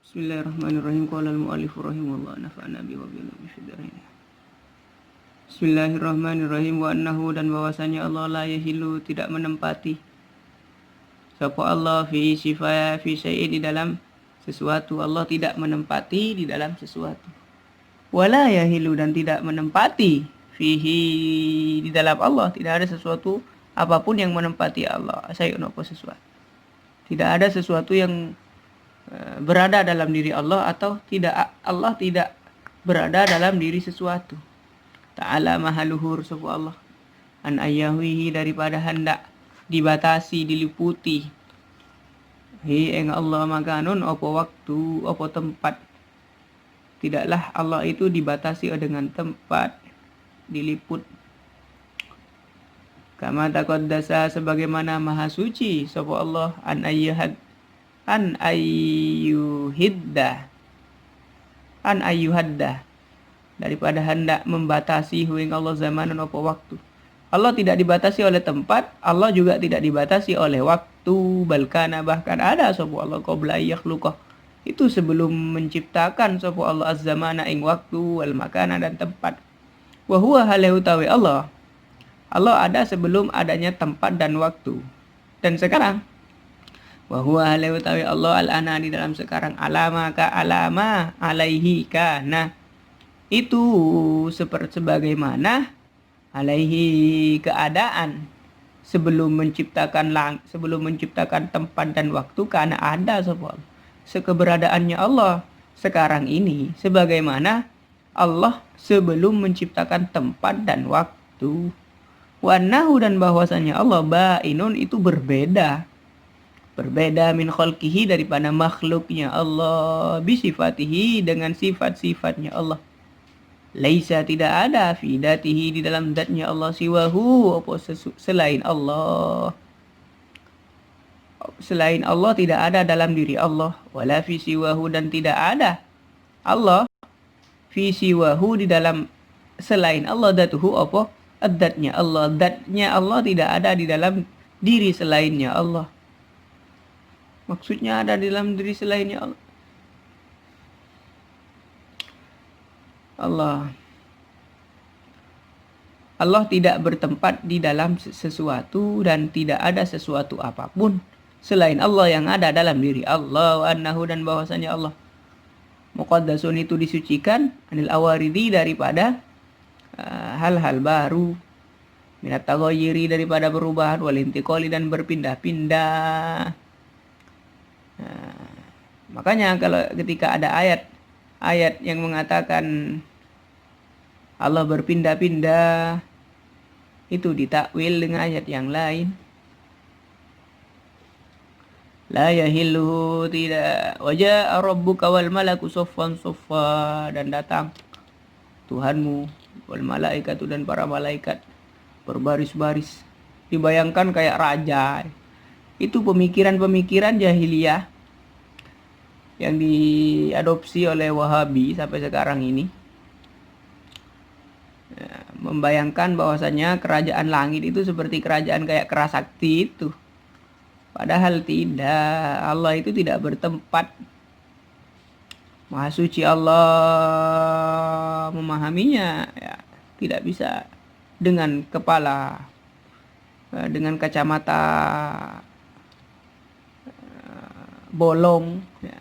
Bismillahirrahmanirrahim. Qala al-mu'allif rahimahullah nafa'ana bi wa bi syudrahina. Bismillahirrahmanirrahim. Wa annahu, dan bahwasanya Allah la yahilu, tidak menempati sapa Allah fi sifaya fi syai'in, di dalam sesuatu. Allah tidak menempati di dalam sesuatu. Wala yahilu, dan tidak menempati fihi, di dalam Allah tidak ada sesuatu apapun yang menempati Allah. Syai'un, apa sesuatu. Tidak ada sesuatu yang berada dalam diri Allah, atau Allah tidak berada dalam diri sesuatu. Ta'ala maha luhur sapa Allah an ayyahihi, daripada hendak dibatasi, diliputi. Hi ing Allah makanun, apa waktu, apa tempat. Tidaklah Allah itu dibatasi dengan tempat, diliput. Kama taqaddasa, sebagaimana maha suci sapa Allah an ayyuhadda, daripada hendak membatasi ing Allah zamanan, apa waktu. Allah tidak dibatasi oleh tempat, Allah juga tidak dibatasi oleh waktu. Balkana, bahkan ada sapa Allah qabla yakhluqah, itu sebelum menciptakan sapa Allah az-zamana ing waktu, wal makana, dan tempat. Wa huwa halahu tawi Allah ada sebelum adanya tempat dan waktu. Dan sekarang wa huwa halahu tawi Allah al-ana, di dalam sekarang, alama alaihi kana, itu sebagaimana alaihi, keadaan sebelum menciptakan tempat dan waktu, karena ada sapa Allah, keberadaannya Allah sekarang ini sebagaimana Allah sebelum menciptakan tempat dan waktu. Wa annahu, dan bahwasanya Allah bainun, itu berbeda min khalqihi, daripada makhluknya Allah, bisifatihi, dengan sifat-sifatnya Allah. Laisa, tidak ada, fi datihi, di dalam zatnya Allah, siwahu, apa selain Allah. Selain Allah tidak ada dalam diri Allah. Wala fi siwahu, dan tidak ada Allah fi siwahu, di dalam selain Allah, datuhu, apa zatnya Allah. Zatnya Allah tidak ada di dalam diri selainnya Allah. Maksudnya ada di dalam diri selainnya Allah. Allah tidak bertempat di dalam sesuatu, dan tidak ada sesuatu apapun selain Allah yang ada dalam diri Allah. Wa annahu, dan bahwasanya Allah muqaddasun, itu disucikan, anil awaridi, daripada hal-hal baru, minat taghayyiri, daripada perubahan, wal intiqali, dan berpindah-pindah. Makanya kalau ketika ada ayat yang mengatakan Allah berpindah-pindah, itu ditakwil dengan ayat yang lain. La yahillu, tidak. Waja'a rabbuka wal malaku saffan saffa, dan datang Tuhanmu, wal malaikatu, dan para malaikat berbaris-baris. Dibayangkan kayak raja. Itu pemikiran-pemikiran jahiliyah yang diadopsi oleh Wahabi sampai sekarang ini. Membayangkan bahwasanya kerajaan langit itu seperti kerajaan kayak Kerasakti itu. Padahal tidak, Allah itu tidak bertempat. Maha suci Allah, memahaminya ya, tidak bisa dengan kepala, dengan kacamata bolong ya.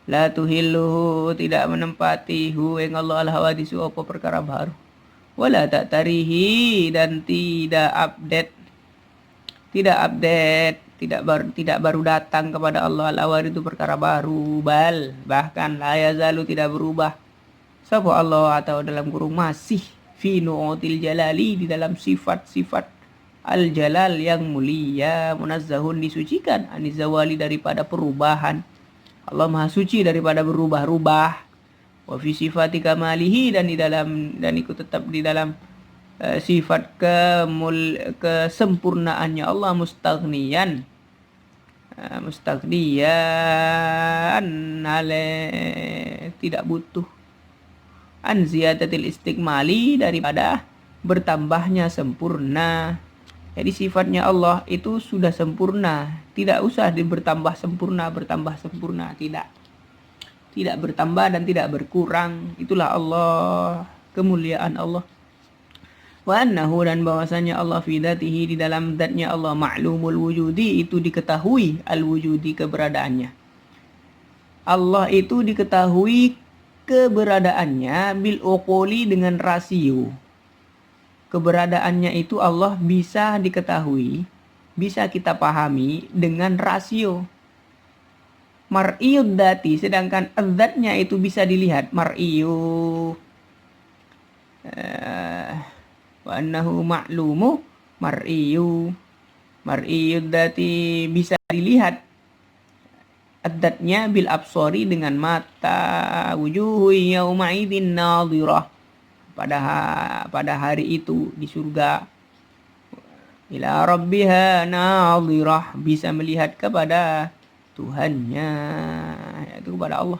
La tuhilluhu, tidak menempati hu ing Allah al-hawadisu, apa perkara baru. Wala ta'tarihi, dan tidak baru datang kepada Allah al-awar, itu perkara baru. Bahkan la yazalu, tidak berubah sapa Allah, atau dalam kurung masih, fi nu'util jalali, di dalam sifat-sifat al-jalal yang mulia, munazzahun, disucikan, anizawali, daripada perubahan. Allah maha suci daripada berubah-ubah. Wa fi sifati kamalihi, dan ikut tetap di dalam sifat kesempurnaannya Allah, mustaghniyan tidak butuh, an ziyadatil istiqmali, daripada bertambahnya sempurna. Jadi sifatnya Allah itu sudah sempurna, tidak usah bertambah sempurna, tidak. tidak bertambah dan tidak berkurang. Itulah Allah, kemuliaan Allah. Wa annahu, dan bahwasanya Allah fi dzatihi, di dalam zatnya Allah, ma'lumul wujudi, itu diketahui, al wujudi, keberadaannya. Allah itu diketahui keberadaannya bil uquli, dengan rasio. Keberadaannya itu Allah bisa diketahui, bisa kita pahami dengan rasio. Mar'iyud dati, sedangkan zatnya itu bisa dilihat. Mar'iyu wa annahu ma'lumu mar'iyu. Mar'iyud dati, bisa dilihat adatnya bil absori, dengan mata. Wujuhu yaumaidin nadhirah, pada hari itu di surga. Ila rabbiha nadhirah, bisa melihat kepada Tuhannya, yaitu kepada Allah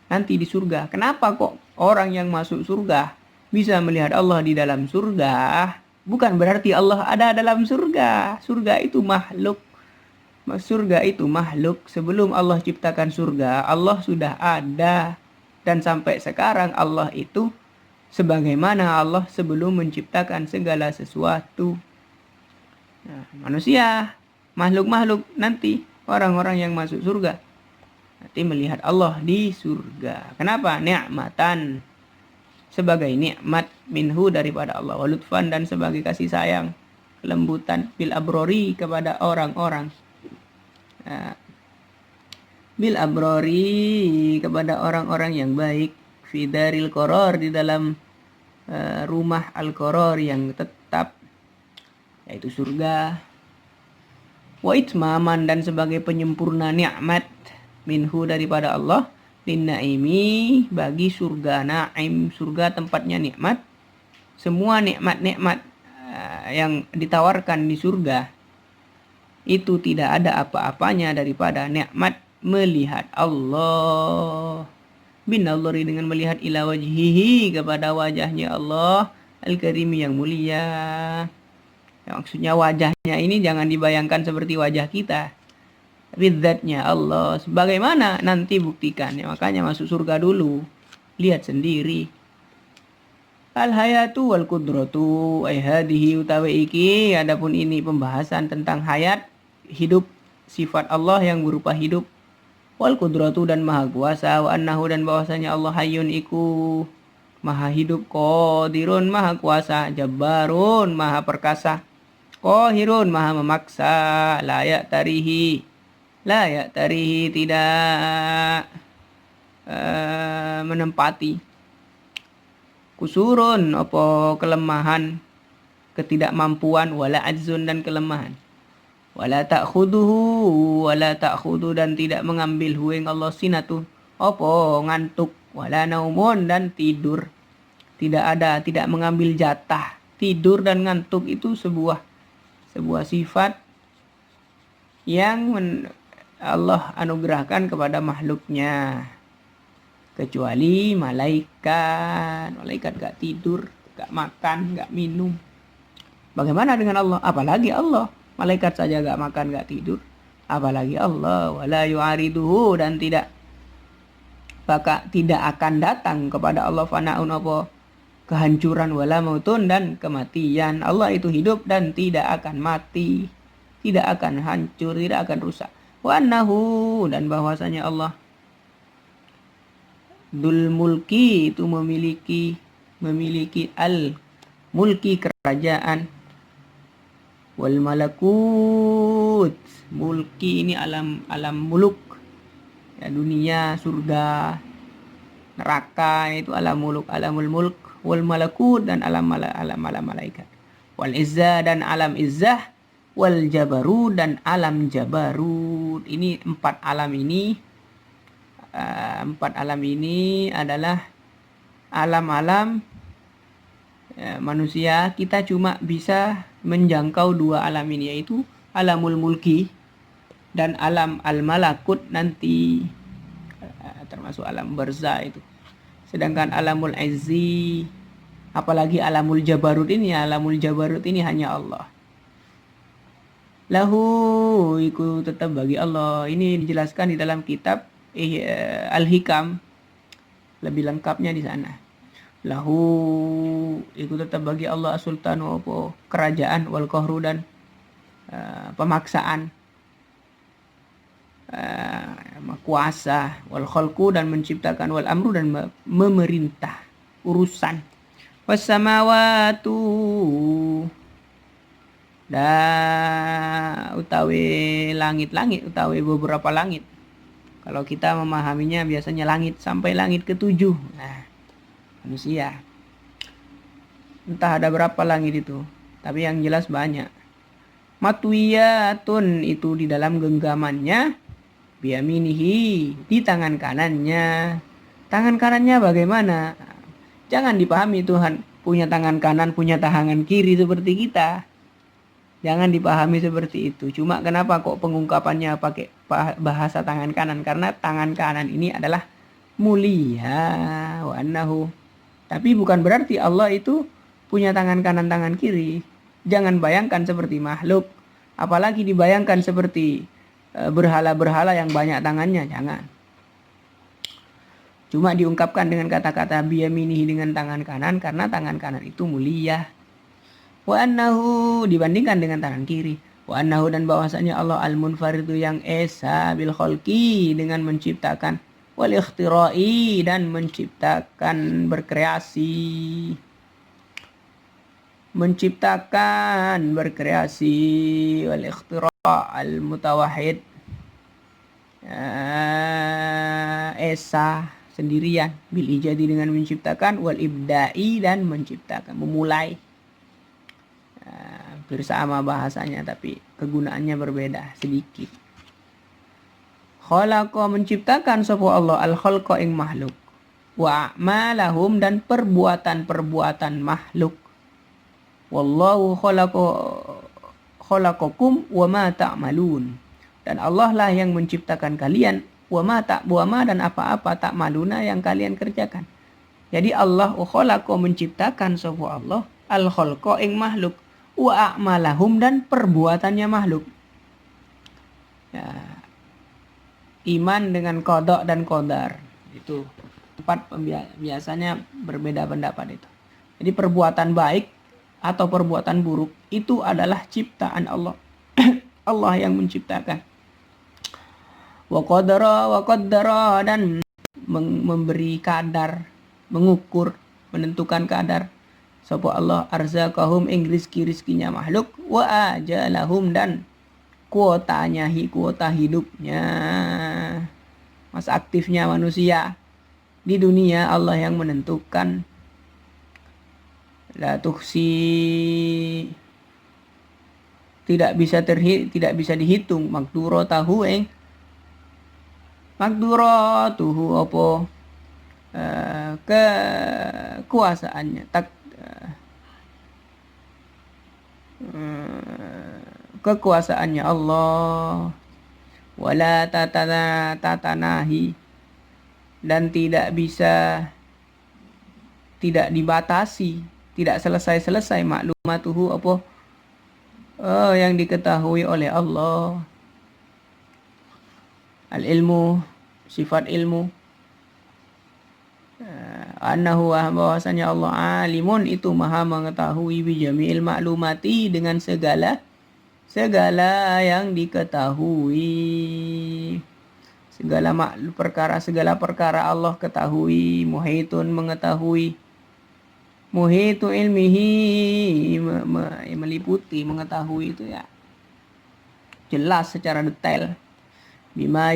nanti di surga. Kenapa kok orang yang masuk surga bisa melihat Allah di dalam surga? Bukan berarti Allah ada dalam surga. Surga itu makhluk. Surga itu makhluk. Sebelum Allah ciptakan surga, Allah sudah ada. Dan sampai sekarang Allah itu sebagaimana Allah sebelum menciptakan segala sesuatu. Nah, manusia, makhluk-makhluk nanti, orang-orang yang masuk surga, nanti melihat Allah di surga. Kenapa? Ni'matan, sebagai nikmat, minhu, daripada Allah, walutfan, dan sebagai kasih sayang, kelembutan, bil abrori, kepada orang-orang. Bil abrori, kepada orang-orang yang baik, fi daril qoror, di dalam rumah al-qoror, yang tetap, yaitu surga. Wa itmaman, dan sebagai penyempurna nikmat, minhu, daripada Allah, linnaimi, bagi surga. Naim, surga tempatnya nikmat. Semua nikmat-nikmat yang ditawarkan di surga itu tidak ada apa-apanya daripada nikmat melihat Allah. Binallari, dengan melihat, ila wajhihi, kepada wajahnya Allah, al-karimi, yang mulia. Maksudnya wajahnya ini jangan dibayangkan seperti wajah kita, bidzatnya Allah. Sebagaimana nanti buktikan, ya, makanya masuk surga dulu, lihat sendiri. Al hayatu wal qudratu, ay hadihi, utawi iki, adapun ini pembahasan tentang hayat, hidup, sifat Allah yang berupa hidup, wal qudratu, dan maha kuasa, wa annahu, dan bahwasanya Allah hayyun iku maha hidup, qadirun, maha kuasa, jabbarun, maha perkasa, qahirun, maha memaksa, layak tarihi, tidak menempati, kusurun, apa kelemahan, ketidakmampuan, wala ajzun, dan kelemahan, wala ta'khudu, dan tidak mengambil huing Allah sinatu, apa ngantuk, wala naumun, dan tidur. Tidak mengambil jatah. Tidur dan ngantuk itu sebuah sifat yang Allah anugerahkan kepada makhluknya, kecuali malaikat gak tidur, gak makan, gak minum. Bagaimana dengan Allah? Apalagi Allah. Malaikat saja gak makan, gak tidur, apalagi Allah. Wala yu'ariduhu, dan tidak akan datang kepada Allah fanaun, apa kehancuran, wala mautun, dan kematian. Allah itu hidup dan tidak akan mati, tidak akan hancur, tidak akan rusak. Wa annahu, dan bahwasanya Allah dul mulki, itu memiliki al mulki, kerajaan, wal malakut, mulki ini alam muluk, ya, dunia, surga, neraka, itu alamul mulk, wal malakut, dan alam malaikat, wal izzah, dan alam izzah, wal jabarut, dan alam jabarut. Ini empat alam ini adalah alam-alam manusia. Kita cuma bisa menjangkau dua alam ini, yaitu alamul mulki dan alam al-malakut nanti, termasuk alam barzah itu. Sedangkan alamul izzi, apalagi alamul jabarut ini hanya Allah. Lahu, iku tetap bagi Allah. Ini dijelaskan di dalam kitab Al-Hikam lebih lengkapnya di sana. Lahu itu tetap bagi Allah as-sultanu apa kerajaan wal qahru dan pemaksaan, kuasa, wal khalqu dan menciptakan, wal amru dan memerintah urusan, was samawatu utawi langit-langit, utawi beberapa langit. Kalau kita memahaminya biasanya langit sampai langit ke-7. Nah, manusia. Entah ada berapa langit itu, tapi yang jelas banyak. Matwiyatun itu di dalam genggamannya, biyaminihi di tangan kanannya. Tangan kanannya bagaimana? Jangan dipahami Tuhan punya tangan kanan, punya tangan kiri seperti kita. Jangan dipahami seperti itu. Cuma kenapa kok pengungkapannya pakai bahasa tangan kanan? Karena tangan kanan ini adalah mulia wa annahu. Tapi bukan berarti Allah itu punya tangan kanan, tangan kiri. Jangan bayangkan seperti makhluk. Apalagi dibayangkan seperti berhala-berhala yang banyak tangannya. Jangan. Cuma diungkapkan dengan kata-kata biyaminihi dengan tangan kanan. Karena tangan kanan itu mulia. Wa annahu dibandingkan dengan tangan kiri. Wa annahu dan bahwasanya Allah al-munfaridu yang esa bil khalqi dengan menciptakan, wal ikhtira'i dan menciptakan, berkreasi. Menciptakan, berkreasi, wal ikhtira' al mutawahhid, esa sendirian, bil ijadi dengan menciptakan, wal ibda'i dan menciptakan, memulai. Hampir sama bahasanya tapi kegunaannya berbeda sedikit. Khalaqa menciptakan sapa Allah al-khalqa ing makhluk, wa a'malahum dan perbuatan-perbuatan makhluk. Wallahu khalaqakum wa ma ta'malun. Dan Allah lah yang menciptakan kalian, wa ma dan apa-apa ta'maluna yang kalian kerjakan. Jadi Allah khalaqa menciptakan sapa Allah al-khalqa ing makhluk, wa a'malahum dan perbuatannya makhluk. Ya, iman dengan qada dan qadar itu empat biasanya berbeda pendapat itu. Jadi perbuatan baik atau perbuatan buruk itu adalah ciptaan Allah. Allah yang menciptakan. Wa qaddara dan memberi kadar, mengukur, menentukan kadar. Sapa Allah arzaqahum ing rizki-rizkinya makhluk, wa ajalahum dan kuota hidupnya, masa aktifnya manusia di dunia Allah yang menentukan. La tuhsi tidak bisa dihitung makduratuhu apa kekuasaannya, kekuasaannya Allah, wala tatanahi dan tidak dibatasi, tidak selesai maklumatuhu apa yang diketahui oleh Allah. Al-ilmu, sifat ilmu, annahu bahwasanya Allah alimun itu maha mengetahui bijami'il maklumati dengan segala yang diketahui, segala perkara Allah ketahui. Muhitun mengetahui, muhitu ilmihi meliputi, mengetahui itu ya jelas secara detail. Bima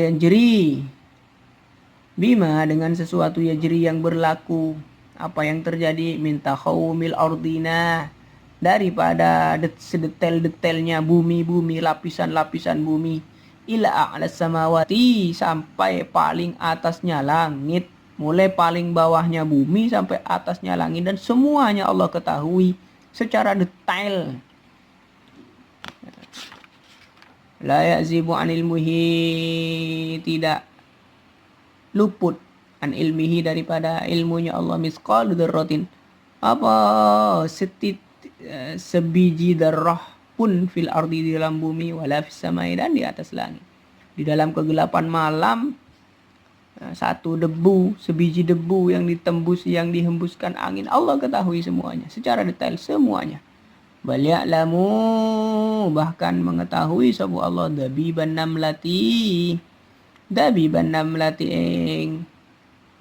dengan sesuatu yajri yang berlaku, apa yang terjadi, minta khawmil ardina daripada sedetail-detailnya bumi, lapisan-lapisan bumi, ila a'las samawati sampai paling atasnya langit, mulai paling bawahnya bumi sampai atasnya langit, dan semuanya Allah ketahui secara detail. La ya'zibu an ilmihi tidak luput an ilmihi daripada ilmunya Allah misqal dzarratin apa sebiji darah pun fil ardi di dalam bumi, wala fis samai dan di atas langit. Di dalam kegelapan malam satu debu, sebiji debu yang ditembus, yang dihembuskan angin, Allah ketahui semuanya secara detail semuanya. Bal ya'lamu, bahkan mengetahui sapa Allah dabiban namlati ing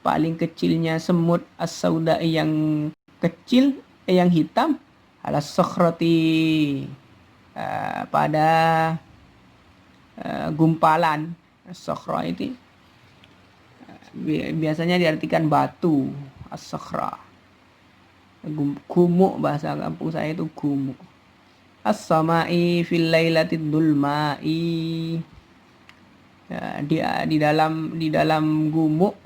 paling kecilnya semut as-sauda yang kecil, yang hitam, ala sakhrati pada gumpalan. Sakhra itu biasanya diartikan batu, as-sakhra. Gumuk, bahasa kampung saya itu gumuk. As-samai fil lailatid dulmai, ya, di dalam gumuk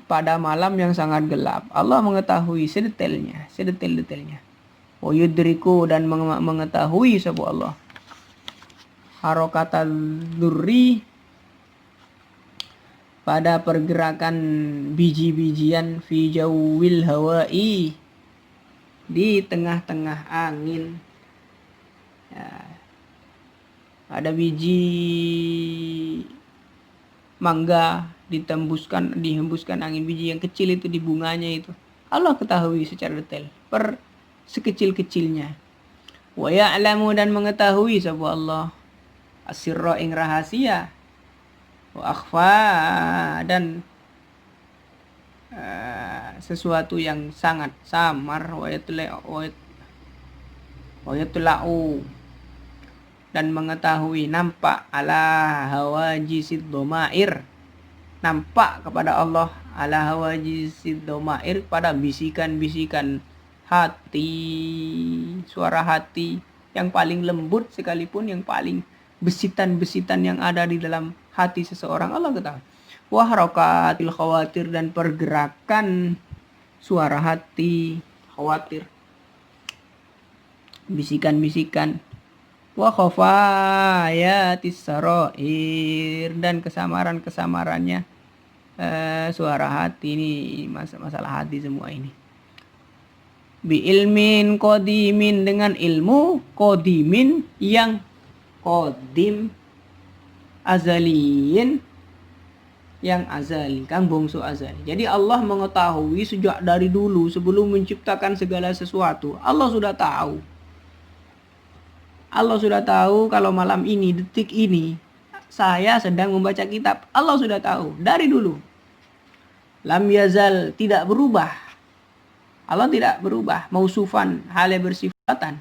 pada malam yang sangat gelap. Allah mengetahui sedetail-detailnya. Wa yudriku, dan mengetahui sapa Allah harokatan durri, pada pergerakan biji-bijian, fi jawil hawai, di tengah-tengah angin. Ya, ada biji mangga dihembuskan angin, biji yang kecil itu di bunganya itu. Allah ketahui secara detail per sekecil-kecilnya. Wa ya'lamu, dan mengetahui sapa Allah asirra ing rahasia, wa akhfa, dan sesuatu yang sangat samar, wa yatula'u, dan mengetahui nampak ala hawajisid domair, nampak kepada Allah ala hawajisid domair, pada bisikan-bisikan hati, suara hati yang paling lembut sekalipun, yang paling besitan-besitan yang ada di dalam hati seseorang, Allah ketahui. Wa harakatil khawatir, dan pergerakan suara hati khawatir, bisikan-bisikan. Wa khafayatis sarair, dan kesamaran-kesamarannya suara hati. Ini masalah hati semua ini. Bi ilmin qadimin, dengan ilmu qadimin, yang qadim, azaliin, yang azali, kang bongso azali. Jadi Allah mengetahui sejak dari dulu, sebelum menciptakan segala sesuatu. Allah sudah tahu. Allah sudah tahu kalau malam ini, detik ini, saya sedang membaca kitab. Allah sudah tahu dari dulu. Lam yazal, tidak berubah. Allah tidak berubah. Mausufan, hale bersifatan.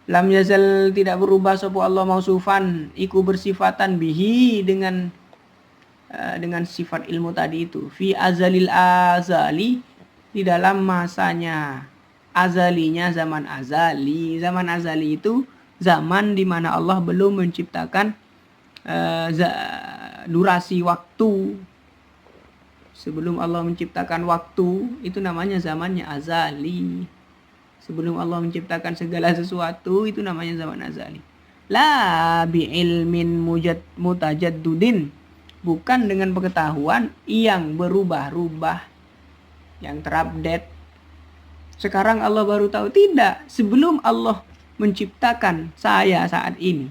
Lam yazal, tidak berubah sapa Allah mausufan, iku bersifatan bihi, dengan sifat ilmu tadi itu. Fi azalil azali, di dalam masanya azalinya, zaman azali. Zaman azali itu zaman di mana Allah belum menciptakan durasi waktu. Sebelum Allah menciptakan waktu, itu namanya zamannya azali. Sebelum Allah menciptakan segala sesuatu, itu namanya zaman azali. La bi ilmin mutajaddudin, bukan dengan pengetahuan yang berubah-ubah, yang terupdate. Sekarang Allah baru tahu, tidak. Sebelum Allah menciptakan saya saat ini,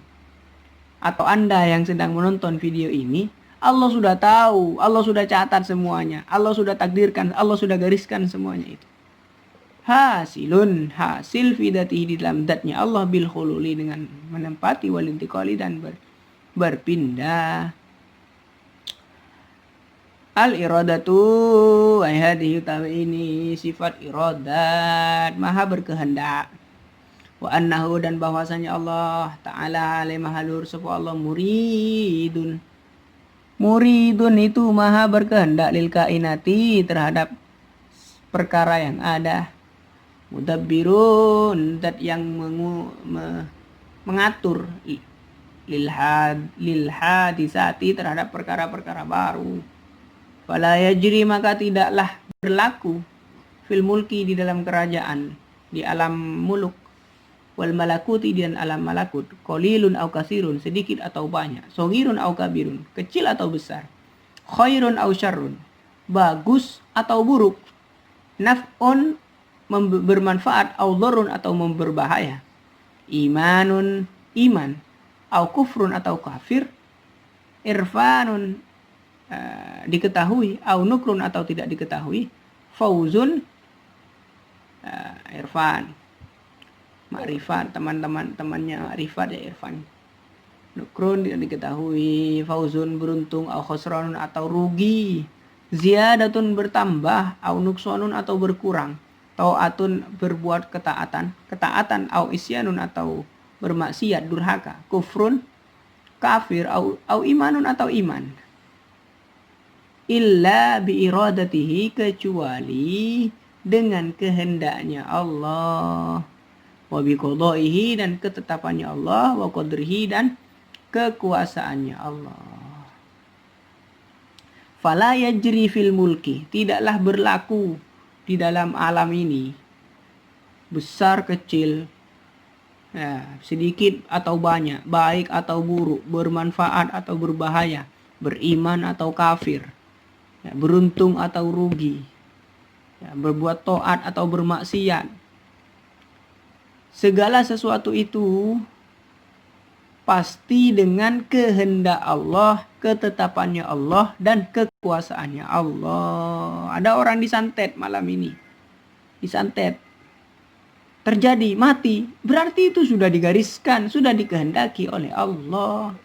atau Anda yang sedang menonton video ini, Allah sudah tahu, Allah sudah catat semuanya, Allah sudah takdirkan, Allah sudah gariskan semuanya itu. Hasilun, hasil fidatihi, di dalam datnya Allah, bil khululi, dengan menempati, wal intiqali, dan berpindah. Al iradatu, hadhihi utawi ini sifat iradat, maha berkehendak. Wa annahu, dan bahwasanya Allah Ta'ala alaihi mahalur sapa Allah muridun. Muridun itu maha berkehendak, lil kainati, terhadap perkara yang ada. Mudabbirun, dat yang mengatur, lil hadisati, terhadap perkara-perkara baru. Fala yajri, maka tidaklah berlaku, fil mulki, di dalam kerajaan, di alam muluk, wal malakuti, dan alam malakut, qalilun au kasirun, sedikit atau banyak, shogirun au kabirun, kecil atau besar, khairun au syarrun, bagus atau buruk, naf'un, bermanfaat, au dharrun, atau berbahaya, imanun, iman, au kufrun, atau kafir, irfanun diketahui, au nukrun atau tidak diketahui, fauzun irfan, makrifat, temannya makrifat ya irfan. Nukrun tidak diketahui, fauzun beruntung, au khusranun atau rugi, ziyadatun bertambah, au nuksonun atau berkurang, taatun berbuat ketaatan, au isyanun atau bermaksiat durhaka, kufrun kafir, au imanun atau iman. Illa bi iradatihi, kecuali dengan kehendaknya Allah, wa bi qadaihi dan ketetapannya Allah, wa qadrihi dan kekuasaannya Allah. Fala yajri fil mulki, tidaklah berlaku di dalam alam ini, besar kecil, sedikit atau banyak, baik atau buruk, bermanfaat atau berbahaya, beriman atau kafir, beruntung atau rugi, berbuat taat atau bermaksiat. Segala sesuatu itu pasti dengan kehendak Allah, ketetapannya Allah, dan kekuasaannya Allah. Ada orang disantet malam ini, disantet, terjadi, mati, berarti itu sudah digariskan, sudah dikehendaki oleh Allah.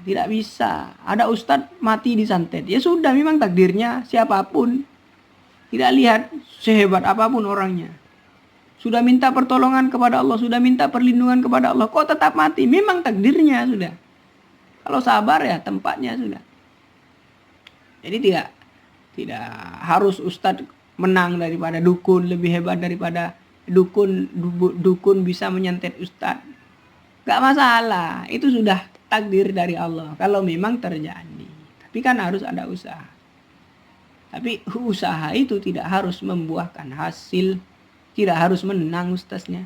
Tidak bisa. Ada ustadz mati disantet, ya sudah, memang takdirnya siapapun. Tidak lihat sehebat apapun orangnya. Sudah minta pertolongan kepada Allah, sudah minta perlindungan kepada Allah, kok tetap mati? Memang takdirnya sudah. Kalau sabar ya tempatnya sudah. Jadi tidak harus ustadz menang daripada dukun, lebih hebat daripada dukun bisa menyantet ustadz. Gak masalah, itu sudah takdir dari Allah kalau memang terjadi. Tapi kan harus ada usaha. Tapi usaha itu tidak harus membuahkan hasil, tidak harus menang ustaznya.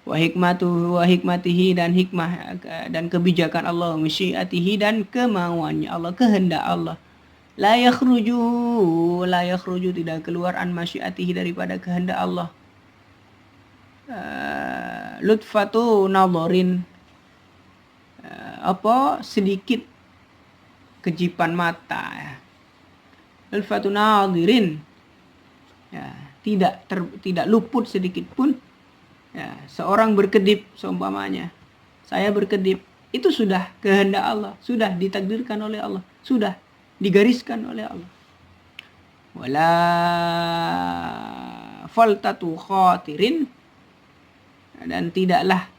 Wa hikmatihi dan hikmah dan kebijakan Allah, masyiatihi dan kemauannya Allah, kehendak Allah. La yakhruju tidak keluar an masyiatihi daripada kehendak Allah. Lutfatu nadharin, sedikit kejipan mata, lutfatu nadhirin, tidak luput sedikit pun. Seorang berkedip, seumpamanya saya berkedip, itu sudah kehendak Allah, sudah ditakdirkan oleh Allah, sudah digariskan oleh Allah. Wala faltatu khatirin, dan tidaklah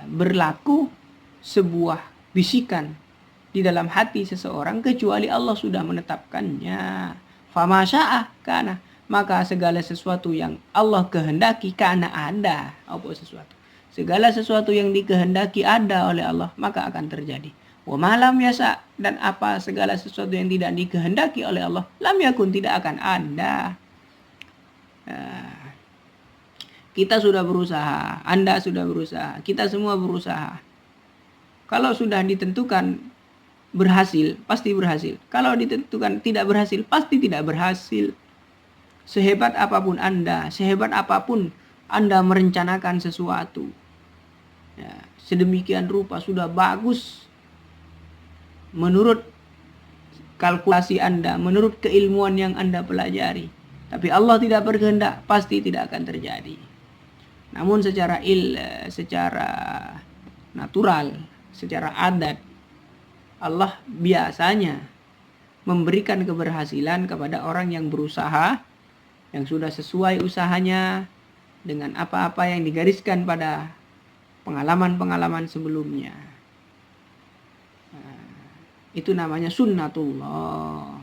berlaku sebuah bisikan di dalam hati seseorang kecuali Allah sudah menetapkannya. Fama syaa kana, maka segala sesuatu yang Allah kehendaki kana ada, apa sesuatu. Segala sesuatu yang dikehendaki ada oleh Allah, maka akan terjadi. Wa malam yasa, dan apa segala sesuatu yang tidak dikehendaki oleh Allah, lam yakun, tidak akan ada. Kita sudah berusaha, Anda sudah berusaha, kita semua berusaha. Kalau sudah ditentukan berhasil, pasti berhasil. Kalau ditentukan tidak berhasil, pasti tidak berhasil. Sehebat apapun Anda, sehebat apapun Anda merencanakan sesuatu, sedemikian rupa sudah bagus menurut kalkulasi Anda, menurut keilmuan yang Anda pelajari, tapi Allah tidak berkehendak, pasti tidak akan terjadi. Namun secara natural, secara adat, Allah biasanya memberikan keberhasilan kepada orang yang berusaha, yang sudah sesuai usahanya dengan apa-apa yang digariskan pada pengalaman-pengalaman sebelumnya. Itu namanya sunnatullah.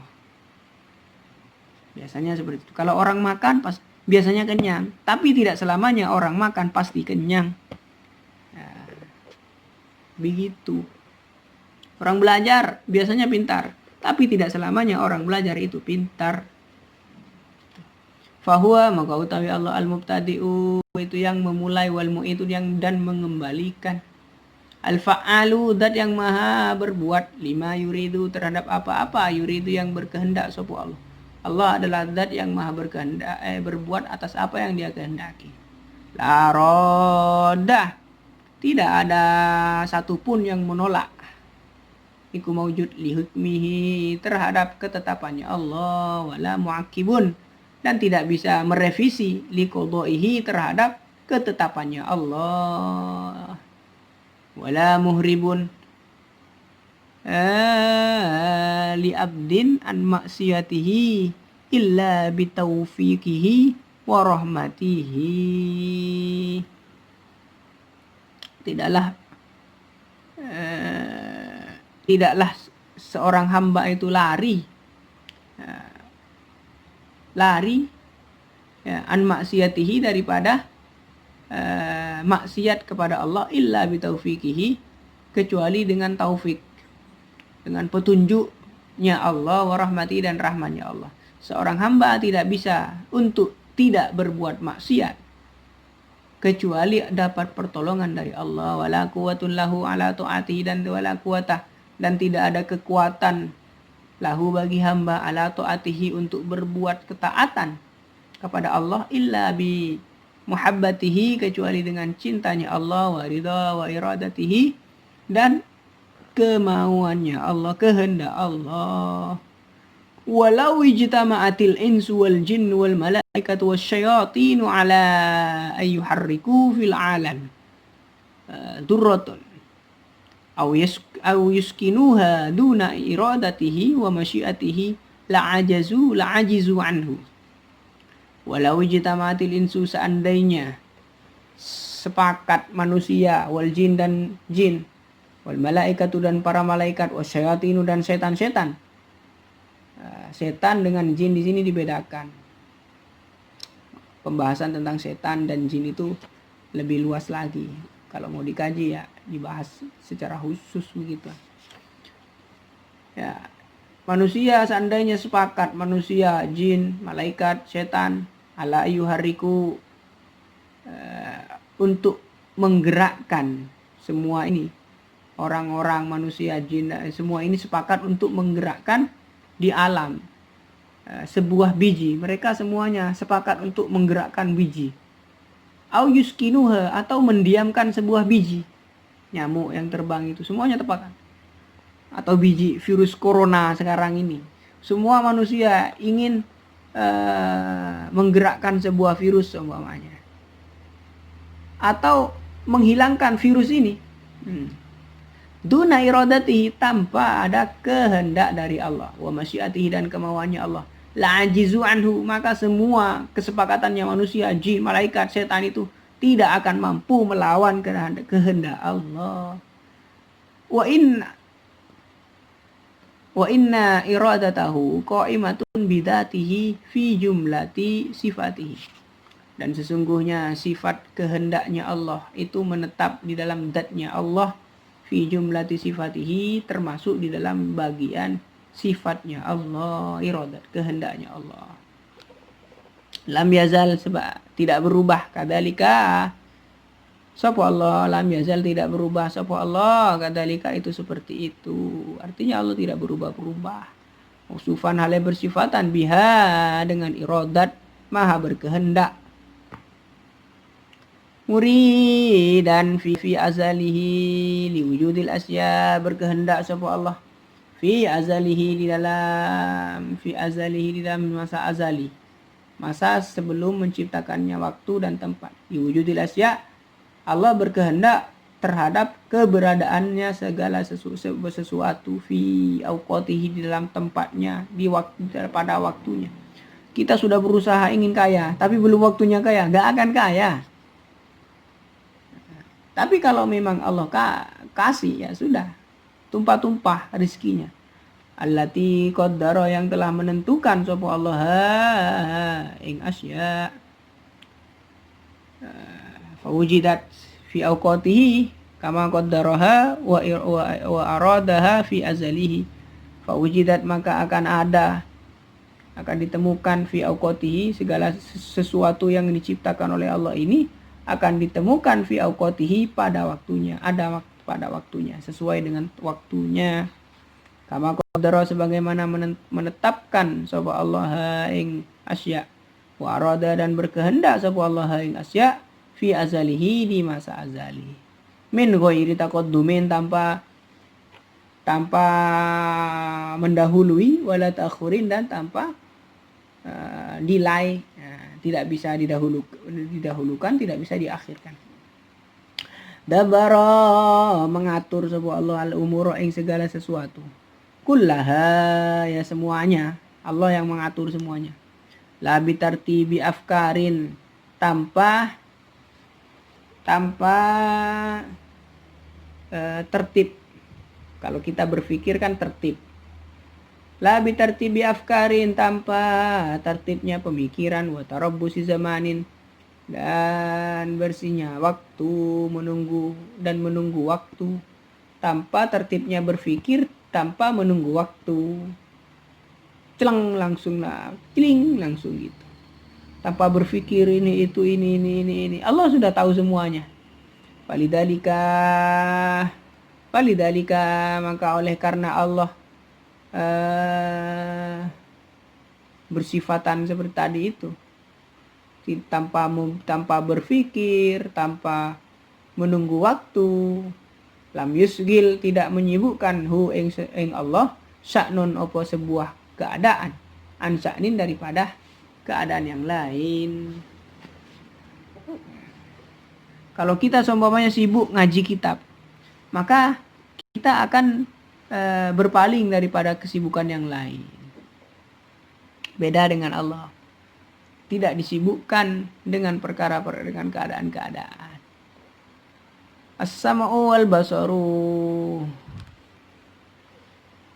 Biasanya seperti itu. Kalau orang makan biasanya kenyang, tapi tidak selamanya orang makan pasti kenyang. Begitu. Orang belajar biasanya pintar, tapi tidak selamanya orang belajar itu pintar. Fahuwa, maka utawi Allah al-mubtadi'u, itu yang memulai, wal mu'itu yang dan mengembalikan, al-fa'alu, dat yang maha berbuat, lima yuridu, terhadap apa-apa yuridu yang berkehendak sapa Allah. Allah adalah zat yang maha berkehendak, berbuat atas apa yang dia kehendaki. La rodah, Tidak ada satupun yang menolak iku maujud li hukmihi terhadap ketetapannya Allah, wala muakibun, dan tidak bisa merevisi li qadaihi terhadap ketetapannya Allah, wala muhribun li abdin an maksiyatihi illa bitaufiqihi wa rahmatihi. Tidaklah seorang hamba itu lari an maksiyatihi daripada maksiat kepada Allah illa bitaufiqihi, kecuali dengan taufik, dengan petunjuknya Allah, wa rahmati, dan rahmatnya Allah. Seorang hamba tidak bisa untuk tidak berbuat maksiat kecuali dapat pertolongan dari Allah. Wala quwwatun lahu ala ta'atihi, dan wala quwatah, dan tidak ada kekuatan lahu bagi hamba ala ta'atihi untuk berbuat ketaatan kepada Allah illa bi muhabbatihi, kecuali dengan cintanya Allah, wa ridha wa iradatihi, dan kemauannya Allah, kehendak Allah. Walau ijtama'atil insu wal jin wal malaikatu wasyayatinu ala ayyuharriku fil alam durratun aw yuskinuha duna iradatihi wa masyiatihi la'ajizu anhu. Walau ijtama'atil insu, seandainya sepakat manusia, wal jin, dan jin, wal malaikatu, dan para malaikat, wasyayatinu, dan setan-setan. Setan dengan jin di sini dibedakan. Pembahasan tentang setan dan jin itu lebih luas lagi. Kalau mau dikaji ya dibahas secara khusus begitu. Ya, manusia seandainya sepakat, manusia, jin, malaikat, setan, ala ayyuhariku, untuk menggerakkan semua ini, orang-orang, manusia, jin, semua ini sepakat untuk menggerakkan di alam sebuah biji. Mereka semuanya sepakat untuk menggerakkan biji. Au yuskinuha, atau mendiamkan sebuah biji. Nyamuk yang terbang itu semuanya sepakat. Atau biji virus corona sekarang ini. Semua manusia ingin menggerakkan sebuah virus umpamanya. Atau menghilangkan virus ini. Duna iradatihi, tanpa ada kehendak dari Allah, wa masyiatihi, dan kemauannya Allah, la'ajizu anhu, maka semua kesepakatannya manusia, jin, malaikat, setan itu tidak akan mampu melawan kehendak Allah. Wa inna iradatahu qa'imatun bidatihi fi jumlati sifatihi, dan sesungguhnya sifat kehendaknya Allah itu menetap di dalam zatnya Allah, fi jumlati sifatihi, termasuk di dalam bagian sifatnya Allah, iradat, kehendaknya Allah. Lam yazal, sebab tidak berubah, kadzalika sapa Allah, lam yazal, tidak berubah sapa Allah, kadzalika itu seperti itu. Artinya Allah tidak berubah-berubah. Mausufan, hale bersifatan, biha, dengan iradat, maha berkehendak. Muridan fi azalihi liwujudil asya, berkehendak sapa Allah fi azalihi, di dalam masa azali, masa sebelum menciptakannya waktu dan tempat. Liwujudil asya, Allah berkehendak terhadap keberadaannya segala sesuatu fi auqatihi, di dalam tempatnya, di waktu, pada waktunya. Kita sudah berusaha ingin kaya, tapi belum waktunya kaya, gak akan kaya. Tapi kalau memang Allah kasih, ya sudah, tumpah-tumpah rezekinya. Allati qaddara, yang telah menentukan sapa Allah ing asya, fawujidat fi awqatihi kama qaddaraha wa aradaha fi azalihi. Fawujidat, maka akan ditemukan fi awqatihi, segala sesuatu yang diciptakan oleh Allah ini akan ditemukan fi awqatihi, pada waktunya, ada pada waktunya, sesuai dengan waktunya. Kama qaddara, sebagaimana menetapkan sapa Allah ing asya, wa arada, dan berkehendak sapa Allah ing asya, fi azalihi, di masa azali. min ghairi taqaddumin, tanpa mendahului, wala ta'khurin, dan tanpa delay, tidak bisa didahulukan, tidak bisa diakhirkan. Dabara, mengatur sapa Allah al-umur ing segala sesuatu. Kullaha, ya semuanya. Allah yang mengatur semuanya. La bitartibi afkarin, tanpa tertib. Kalau kita berpikir kan tertib. La bitartibi afkarin, tanpa tertibnya pemikiran, wa tarabbusi zamanin, dan bersihnya waktu, menunggu waktu, tanpa tertibnya berpikir, tanpa menunggu waktu. Celang langsung gitu. Tanpa berpikir ini itu ini. Allah sudah tahu semuanya. Walidhalika, maka oleh karena Allah bersifatan seperti tadi itu, tanpa berpikir, tanpa menunggu waktu, lam yusgil, tidak menyibukkan hu ing Allah sya'nun, apa sebuah keadaan, an sya'nin, daripada keadaan yang lain. Kalau kita seumpamanya sibuk ngaji kitab, maka kita akan berpaling daripada kesibukan yang lain. Beda dengan Allah, tidak disibukkan dengan dengan keadaan-keadaan. As-sam'u wal basaru,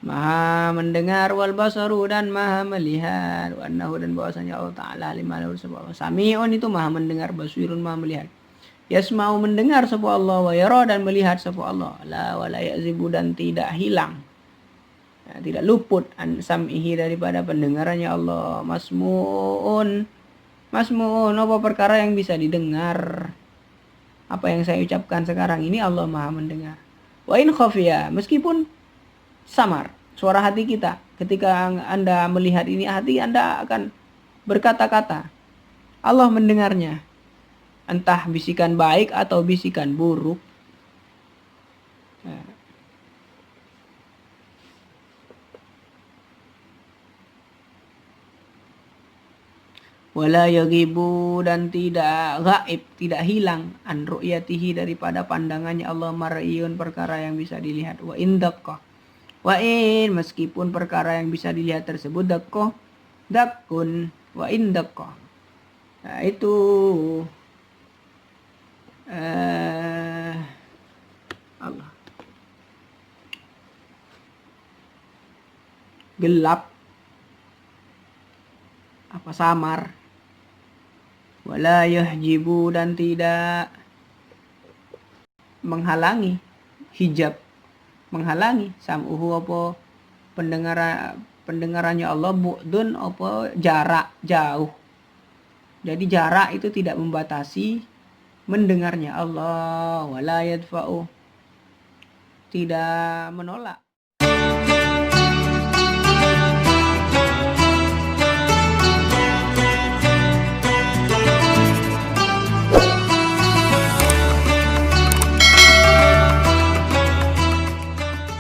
maha mendengar, wal basaru, dan maha melihat, wa annahu, dan bahwasanya Allah Ta'ala lima lahu subhanahu. Sami'un itu maha mendengar, basirun maha melihat. Yasma'u mendengar sapa Allah, wa yara, dan melihat sapa Allah. La wala ya'zibu, dan tidak hilang, tidak luput, an sam'ihi, daripada pendengarannya Allah. Masmu'un, apa perkara yang bisa didengar. Apa yang saya ucapkan sekarang ini Allah maha mendengar. Wa in khafiya, meskipun samar suara hati kita, ketika Anda melihat ini, hati Anda akan berkata-kata, Allah mendengarnya, entah bisikan baik atau bisikan buruk. Wala yaghibu, dan tidak gaib, tidak hilang, an ru'yatihi, daripada pandangannya Allah, mar'iyun, perkara yang bisa dilihat. Wa in daqqa, wa in, meskipun perkara yang bisa dilihat tersebut dakkun, wa in daqqa, nah itu Allah gelap, apa samar. Wala yahjibu, dan tidak menghalangi, hijab, menghalangi, sam'uhu, apa pendengarannya Allah, bu'dun, apa jarak, jauh. Jadi jarak itu tidak membatasi mendengarnya Allah. Wala yadfa'u, tidak menolak.